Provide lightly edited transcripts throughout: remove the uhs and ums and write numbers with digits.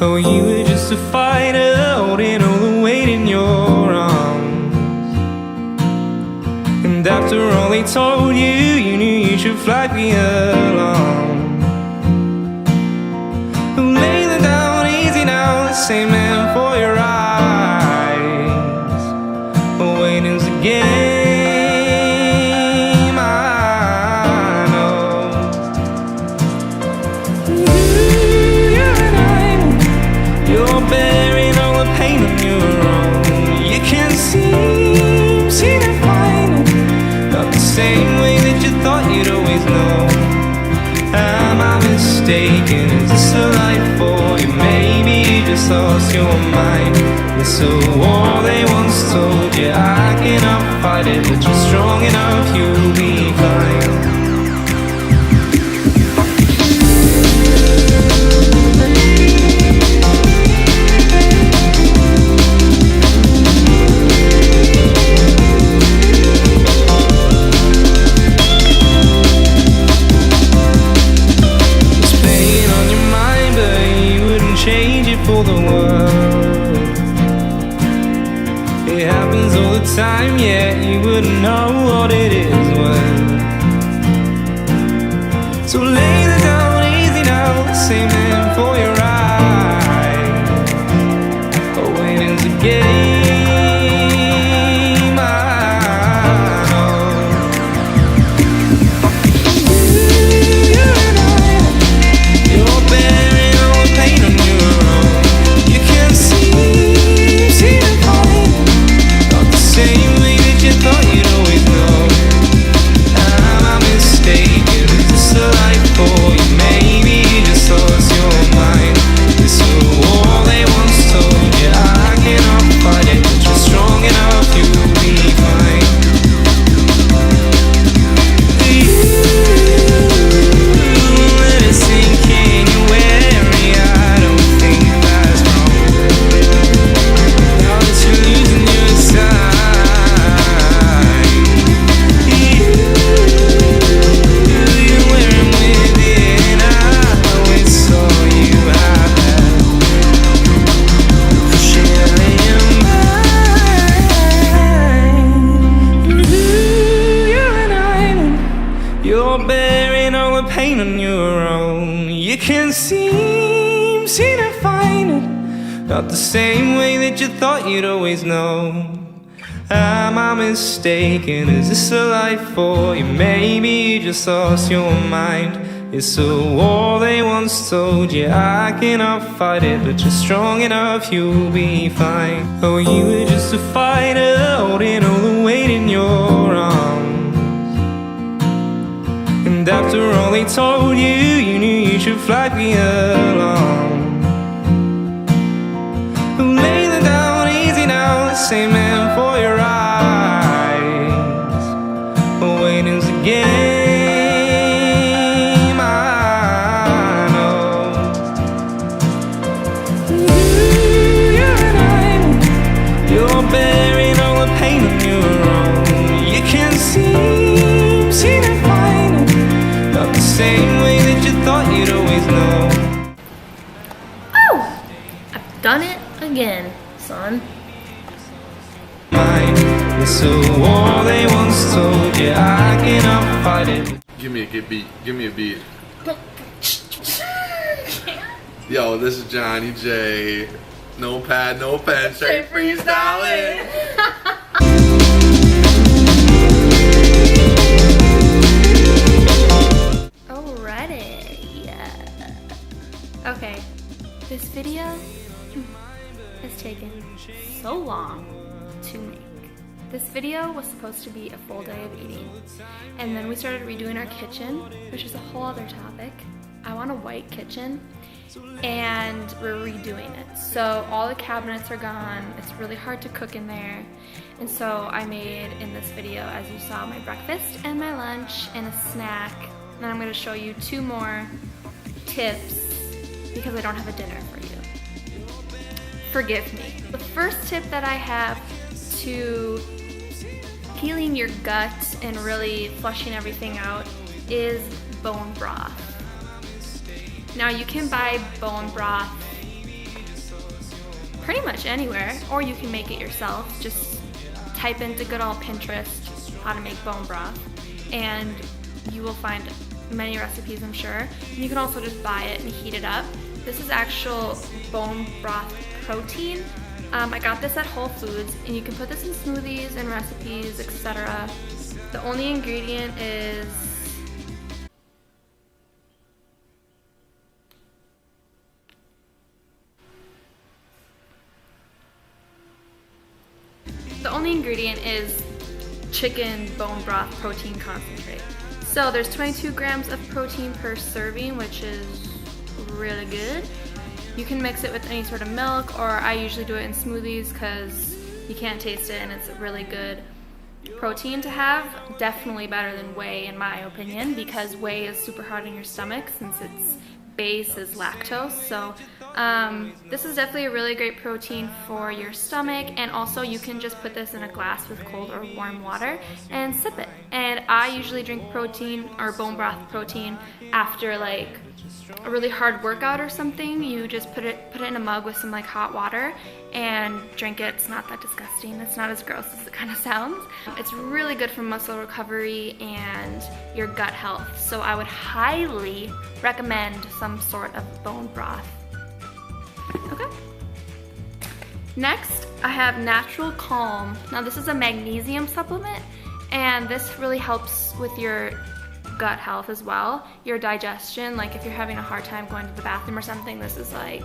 Oh, you were just a fighter, holding all the weight in your arms. And after all they told you, you knew you should flag me along. Lay them down easy now, the same man for your eyes. Waiting's a game, I know. You're bearing all the pain on your own. You can't seem to find it. Not the same way that you thought you'd always know. Am I mistaken? Is this a life for you? Maybe you just lost your mind. It's a war they once told you. I cannot fight it, but you're strong enough, you'll be fine. For the world, it happens all the time, yet you wouldn't know what it is worth. So lay it down easy now, the same man for your eyes. Oh, waiting's a game, I know. You're bearing all the pain on your own. Same way that you thought you'd always know. Am I mistaken? Is this a life for you? Maybe you just lost your mind. It's a war they once told you. I cannot fight it, but you're strong enough, you'll be fine. Let it sink in, you're wary. I don't think that's wrong. Now that you're losing your sight. You're bearing all the pain on your own. You can't seem to find it. Not the same way that you thought you'd always know. Am I mistaken? Is this a life for you? Maybe you just lost your mind. It's a war they once told you. I cannot fight it, but you're strong enough, you'll be fine. Oh, you were just a fighter, holding all the weight in your arms. And after all they told you, you knew you should flag me along. Lay them down easy now, the same man for your eyes. Waiting's a game, I know. You're bearing all the pain on your own. You can't seem to find it. Not the same way that you thought you'd always know. Oh! I've done it again, son. It's a war they once told you. I cannot fight it. Give me a good beat. Give me a beat. Yo, this is Johnny J. No pad, no pen, straight freestyling. Alrighty, yeah. Okay, this video has taken so long to make. This video was supposed to be a full day of eating, and then we started redoing our kitchen, which is a whole other topic. I want a white kitchen, and we're redoing it. So all the cabinets are gone, it's really hard to cook in there, and so I made in this video, as you saw, my breakfast and my lunch and a snack. And then I'm going to show you 2 more tips because I don't have a dinner for you. Forgive me. The first tip that I have to healing your gut and really flushing everything out is bone broth. Now you can buy bone broth pretty much anywhere, or you can make it yourself. Just type into good old Pinterest how to make bone broth, and you will find many recipes, I'm sure. And you can also just buy it and heat it up. This is actual bone broth protein. I got this at Whole Foods, and you can put this in smoothies and recipes, etc. The only ingredient is chicken bone broth protein concentrate. So there's 22 grams of protein per serving, which is really good. You can mix it with any sort of milk, or I usually do it in smoothies because you can't taste it and it's a really good protein to have. Definitely better than whey in my opinion, because whey is super hard on your stomach since its base is lactose. So this is definitely a really great protein for your stomach, and also you can just put this in a glass with cold or warm water and sip it. And I usually drink protein or bone broth protein after like a really hard workout or something. You just put it in a mug with some like hot water and drink it. It's not that disgusting. It's not as gross as it kind of sounds. It's really good for muscle recovery and your gut health. So I would highly recommend some sort of bone broth. Okay. Next, I have Natural Calm. Now this is a magnesium supplement, and this really helps with your gut health as well, your digestion. Like if you're having a hard time going to the bathroom or something, this is like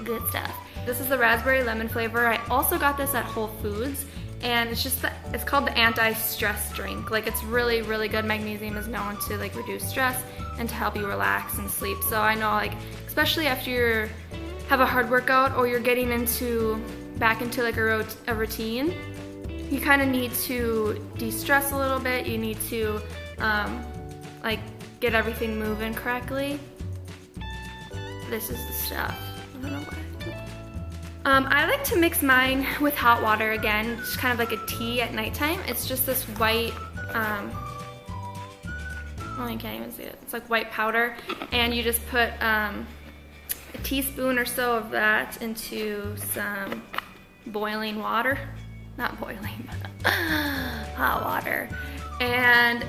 good stuff. This is the raspberry lemon flavor. I also got this at Whole Foods, and it's called the anti-stress drink. Like it's really, really good. Magnesium is known to like reduce stress and to help you relax and sleep. So I know, like especially after you have a hard workout or you're getting back into like a routine, you kind of need to de-stress a little bit. You need to like get everything moving correctly. This is the stuff. I don't know what I did. I like to mix mine with hot water again, just kind of like a tea at nighttime. It's just this white, well, you can't even see it. It's like white powder, and you just put a teaspoon or so of that into some boiling water. Not boiling, but hot water. And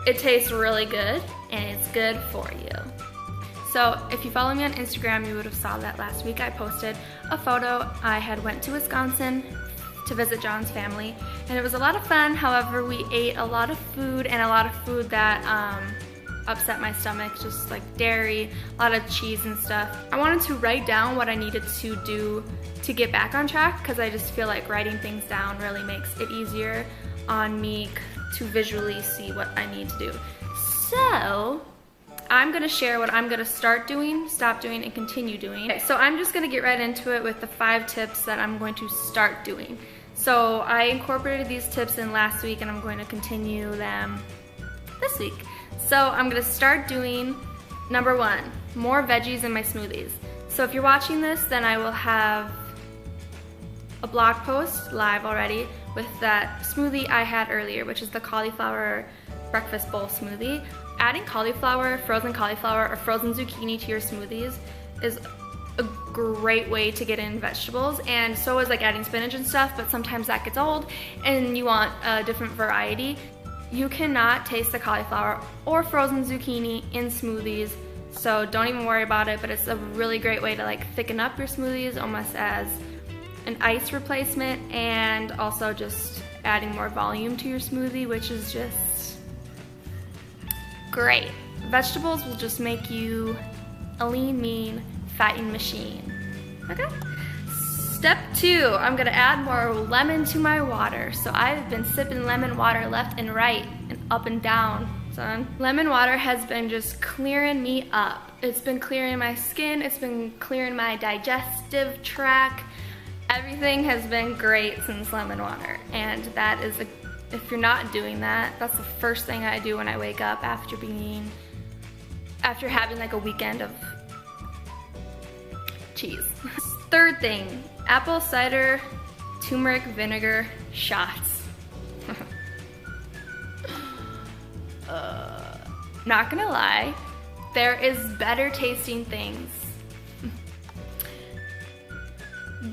it tastes really good, and it's good for you. So if you follow me on Instagram, you would have saw that last week I posted a photo. I had went to Wisconsin to visit John's family, and it was a lot of fun. However, we ate a lot of food, and a lot of food that upset my stomach, just like dairy, a lot of cheese and stuff. I wanted to write down what I needed to do to get back on track, because I just feel like writing things down really makes it easier on me to visually see what I need to do. So I'm gonna share what I'm gonna start doing, stop doing, and continue doing. Okay, so I'm just gonna get right into it with the 5 tips that I'm going to start doing. So I incorporated these tips in last week, and I'm going to continue them this week. So I'm gonna start doing number 1, more veggies in my smoothies. So if you're watching this, then I will have a blog post live already with that smoothie I had earlier, which is the cauliflower breakfast bowl smoothie. Adding cauliflower, frozen cauliflower, or frozen zucchini to your smoothies is a great way to get in vegetables, and so is like adding spinach and stuff, but sometimes that gets old and you want a different variety. You cannot taste the cauliflower or frozen zucchini in smoothies, so don't even worry about it, but it's a really great way to like thicken up your smoothies, almost as an ice replacement, and also just adding more volume to your smoothie, which is just great. Vegetables will just make you a lean, mean, fatting machine. Okay? Step 2, I'm gonna add more lemon to my water. So I've been sipping lemon water left and right and up and down, son. Lemon water has been just clearing me up. It's been clearing my skin, it's been clearing my digestive tract. Everything has been great since lemon water, and that is if you're not doing that, that's the first thing I do when I wake up after having like a weekend of cheese. 3rd thing, apple cider turmeric vinegar shots. Not gonna lie, there is better tasting things.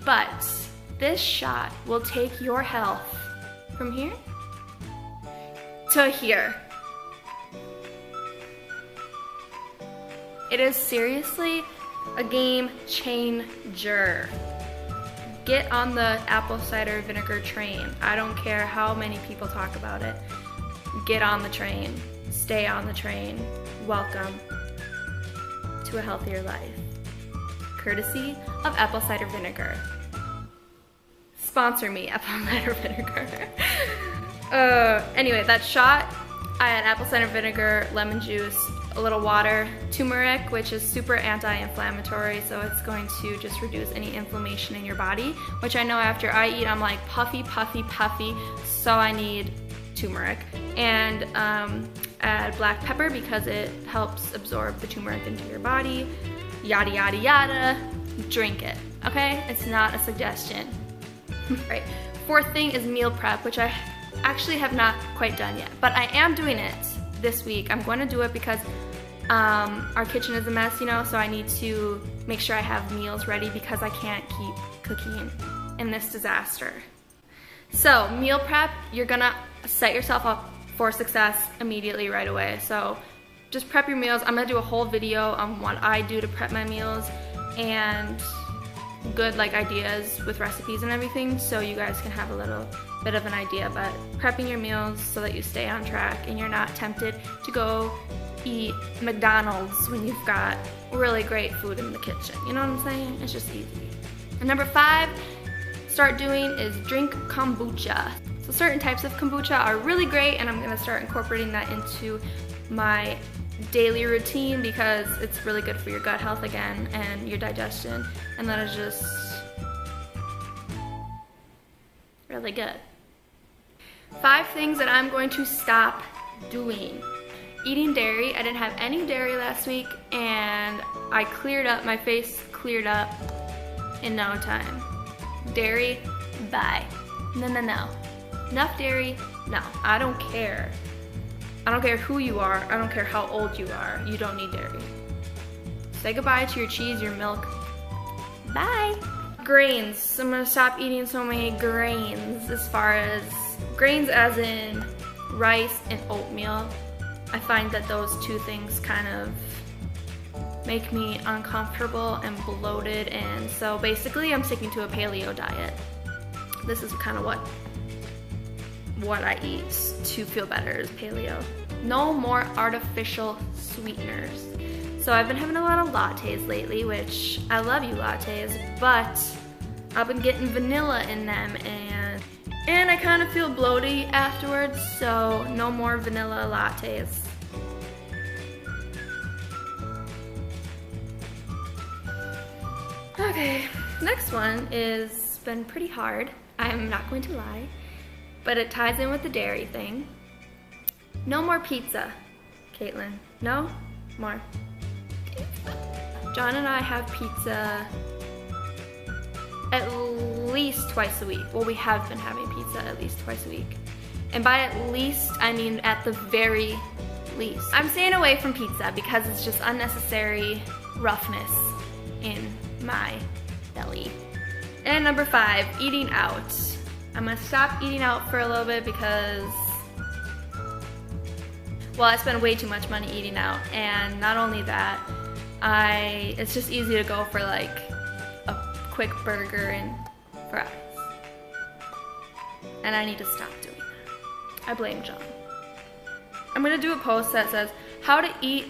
But this shot will take your health from here to here. It is seriously a game changer. Get on the apple cider vinegar train. I don't care how many people talk about it. Get on the train. Stay on the train. Welcome to a healthier life. Courtesy of apple cider vinegar. Sponsor me, apple cider vinegar. Anyway, that shot, I had apple cider vinegar, lemon juice, a little water, turmeric, which is super anti-inflammatory, so it's going to just reduce any inflammation in your body, which I know after I eat, I'm like puffy, puffy, puffy, so I need turmeric. And add black pepper because it helps absorb the turmeric into your body, yada, yada, yada. Drink it, okay? It's not a suggestion. Right, fourth thing is meal prep, which I actually have not quite done yet, but I am doing it this week. I'm going to do it because our kitchen is a mess, you know, so I need to make sure I have meals ready because I can't keep cooking in this disaster. So meal prep, you're gonna set yourself up for success immediately right away. So just prep your meals. I'm gonna do a whole video on what I do to prep my meals and good like ideas with recipes and everything, so you guys can have a little bit of an idea. But prepping your meals so that you stay on track and you're not tempted to go eat McDonald's when you've got really great food in the kitchen. You know what I'm saying? It's just easy. And number 5, start doing is drink kombucha. So certain types of kombucha are really great, and I'm gonna start incorporating that into my daily routine because it's really good for your gut health again and your digestion, and that is just really good. 5 things that I'm going to stop doing. Eating dairy. I didn't have any dairy last week and I cleared up, my face cleared up in no time. Dairy, bye. No, no, no. Enough dairy, no. I don't care. I don't care who you are. I don't care how old you are. You don't need dairy. Say goodbye to your cheese, your milk. Bye. Grains. I'm gonna stop eating so many grains, as far as grains as in rice and oatmeal. I find that those 2 things kind of make me uncomfortable and bloated, and so basically I'm sticking to a paleo diet. This is kind of what I eat to feel better is paleo. No more artificial sweeteners. So I've been having a lot of lattes lately, which I love you lattes, but I've been getting vanilla in them and I kind of feel bloaty afterwards, so no more vanilla lattes. Okay, next one is been pretty hard. I'm not going to lie, but it ties in with the dairy thing. No more pizza, Kaitlyn. No more pizza. John and I have pizza at least twice a week. Well, we have been having pizza at least twice a week. And by at least, I mean at the very least. I'm staying away from pizza because it's just unnecessary roughness in my belly. And number 5, eating out. I'm gonna stop eating out for a little bit because, well, I spend way too much money eating out, and not only that, it's just easy to go for like a quick burger and fries. And I need to stop doing that. I blame John. I'm gonna do a post that says, how to eat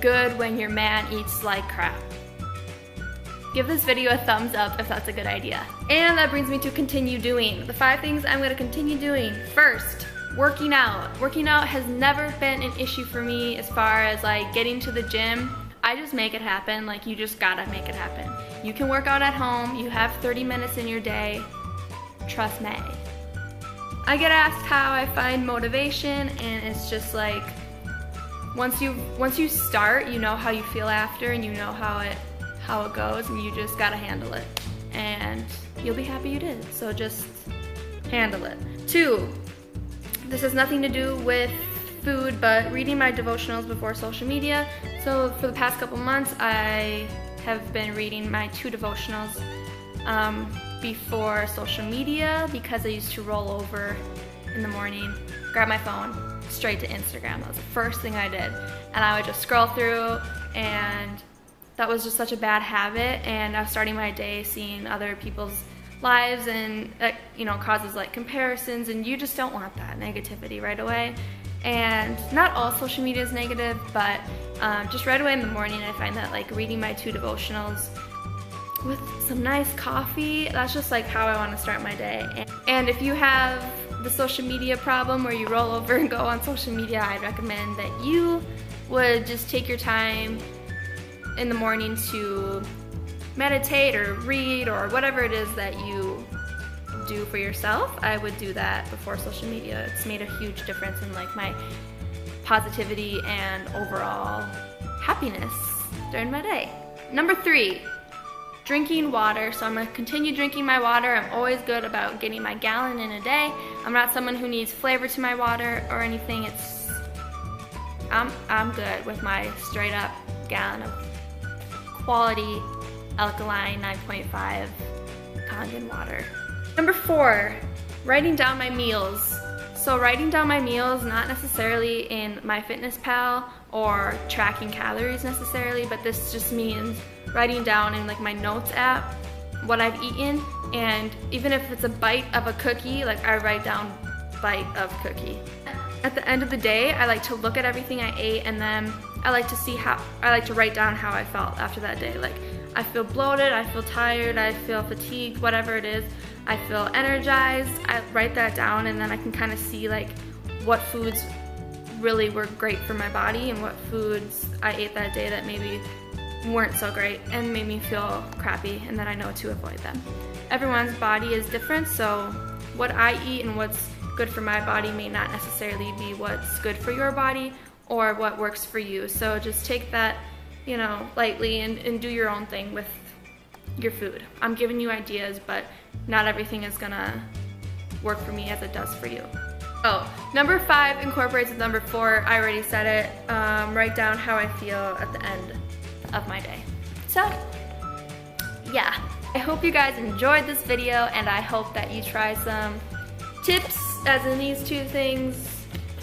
good when your man eats like crap. Give this video a thumbs up if that's a good idea. And that brings me to continue doing. The 5 things I'm gonna continue doing. First, working out. Working out has never been an issue for me as far as like getting to the gym. I just make it happen. Like, you just gotta make it happen. You can work out at home. You have 30 minutes in your day. Trust me. I get asked how I find motivation, and it's just like, once you start, you know how you feel after, and you know how it goes, and you just gotta handle it, and you'll be happy you did. So just handle it. 2, this has nothing to do with food, but reading my devotionals before social media. So for the past couple months, I have been reading my 2 devotionals before social media because I used to roll over in the morning, grab my phone, straight to Instagram. That was the first thing I did. And I would just scroll through, and that was just such a bad habit, and I was starting my day seeing other people's lives, and you know, causes like comparisons, and you just don't want that negativity right away. And not all social media is negative, but just right away in the morning I find that like reading my 2 devotionals with some nice coffee, that's just like how I want to start my day. And if you have the social media problem where you roll over and go on social media, I'd recommend that you would just take your time in the morning to meditate or read or whatever it is that you do for yourself. I would do that before social media. It's made a huge difference in like my positivity and overall happiness during my day. Number 3, drinking water. So I'm gonna continue drinking my water. I'm always good about getting my gallon in a day. I'm not someone who needs flavor to my water or anything. I'm good with my straight up gallon of quality alkaline 9.5 Kangen water. Number 4, writing down my meals. So writing down my meals, not necessarily in MyFitnessPal or tracking calories necessarily, but this just means writing down in like my notes app what I've eaten, and even if it's a bite of a cookie, like I write down bite of cookie. At the end of the day, I like to look at everything I ate, and then I like to write down how I felt after that day. Like, I feel bloated, I feel tired, I feel fatigued, whatever it is. I feel energized. I write that down, and then I can kind of see like what foods really were great for my body and what foods I ate that day that maybe weren't so great and made me feel crappy, and then I know to avoid them. Everyone's body is different, so what I eat and what's good for my body may not necessarily be what's good for your body or what works for you. So just take that, you know, lightly and do your own thing with your food. I'm giving you ideas, but not everything is gonna work for me as it does for you. Oh, number 5 incorporates with number 4. I already said it. Write down how I feel at the end of my day. So, yeah. I hope you guys enjoyed this video, and I hope that you try some tips as in these 2 things.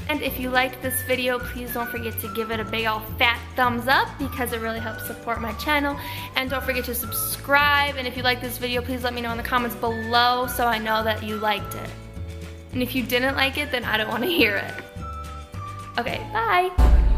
And if you liked this video, please don't forget to give it a big old fat thumbs up because it really helps support my channel. And don't forget to subscribe. And if you like this video, please let me know in the comments below so I know that you liked it. And if you didn't like it, then I don't want to hear it. Okay, bye.